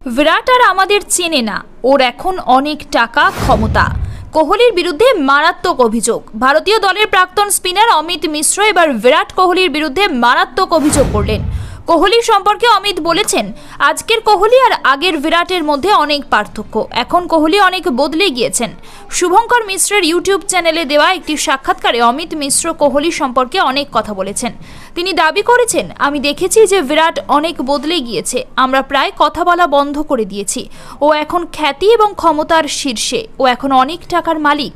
विराट আর আমাদের চেনে না, ওর এখন অনেক টাকা ক্ষমতা। কোহলির বিরুদ্ধে মারাত্মক অভিযোগ। ভারতীয় দলের প্রাক্তন স্পিনার অমিত মিশ্র এবার বিরাট কোহলির বিরুদ্ধে মারাত্মক অভিযোগ করলেন। কোহলি সম্পর্কে অমিত বলেছেন, আজকের কোহলি আর আগের বিরাটের মধ্যে অনেক পার্থক্য। এখন কোহলি অনেক বদলে গিয়েছেন। শুভঙ্কর মিশ্রের ইউটিউব চ্যানেলে দেওয়া একটি সাক্ষাৎকারে অমিত মিশ্র কোহলি সম্পর্কে অনেক কথা বলেছেন। তিনি দাবি করেছেন, আমি দেখেছি যে বিরাট অনেক বদলে গিয়েছে। আমরা প্রায় কথা বলা বন্ধ করে দিয়েছি। ও এখন খ্যাতি এবং ক্ষমতার শীর্ষে। ও এখন অনেক টাকার মালিক।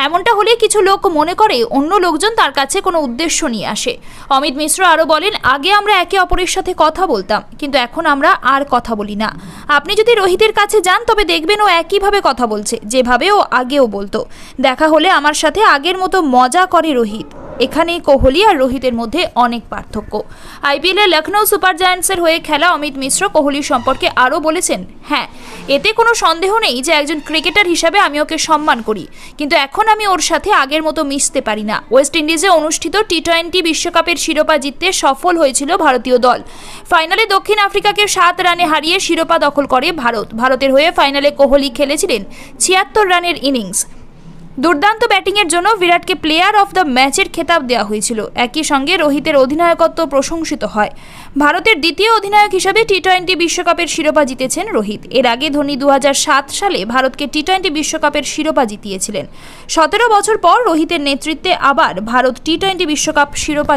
এমনটা হলে কিছু লোক মনে করে অন্য লোকজন তার কাছে কোনো উদ্দেশ্য নিয়ে আসে। অমিত মিশ্র আরও বলেন, আগে আমরা একে অপরের সাথে কথা বলতাম, কিন্তু এখন আমরা আর কথা বলি না। আপনি যদি রোহিতের কাছে যান তবে দেখবেন ও একইভাবে কথা বলছে, যেভাবে ও আগেও বলতো। দেখা হলে আমার সাথে আগের মতো মজা করে রোহিত। এখানে কোহলি আর রোহিতের মধ্যে অনেক পার্থক্য। আইপিএলে লখনৌ সুপার জায়ান্টসের হয়ে খেলা অমিত মিশ্র কোহলি সম্পর্কে আরও বলেছেন, হ্যাঁ, এতে কোনো সন্দেহ নেই যে একজন ক্রিকেটার হিসাবে আমি ওকে সম্মান করি, কিন্তু এখন আমি ওর সাথে আগের মতো মিশতে পারি না। ওয়েস্ট ইন্ডিজে অনুষ্ঠিত টি-20 বিশ্বকাপের শিরোপা জিততে সফল হয়েছিল ভারতীয় দল। ফাইনালে দক্ষিণ আফ্রিকাকে 7 রানে হারিয়ে শিরোপা দখল করে ভারত। ভারতের হয়ে ফাইনালে কোহলি খেলেছিলেন 76 রানের ইনিংস। দুর্দান্ত ব্যাটিংয়ের জন্য বিরাটকে প্লেয়ার অফ দ্য ম্যাচের খেতাব দেওয়া হয়েছিল। একই সঙ্গে রোহিতের অধিনায়কত্ব প্রশংসিত হয়। ভারতের দ্বিতীয় অধিনায়ক হিসেবে টি-20 বিশ্বকাপের শিরোপা জিতেছেন রোহিত। এর আগে ধোনি 2007 সালে ভারতকে টি-20 বিশ্বকাপের শিরোপা জিতিয়েছিলেন। 17 বছর পর রোহিতের নেতৃত্বে আবার ভারত টি-20 বিশ্বকাপ শিরোপা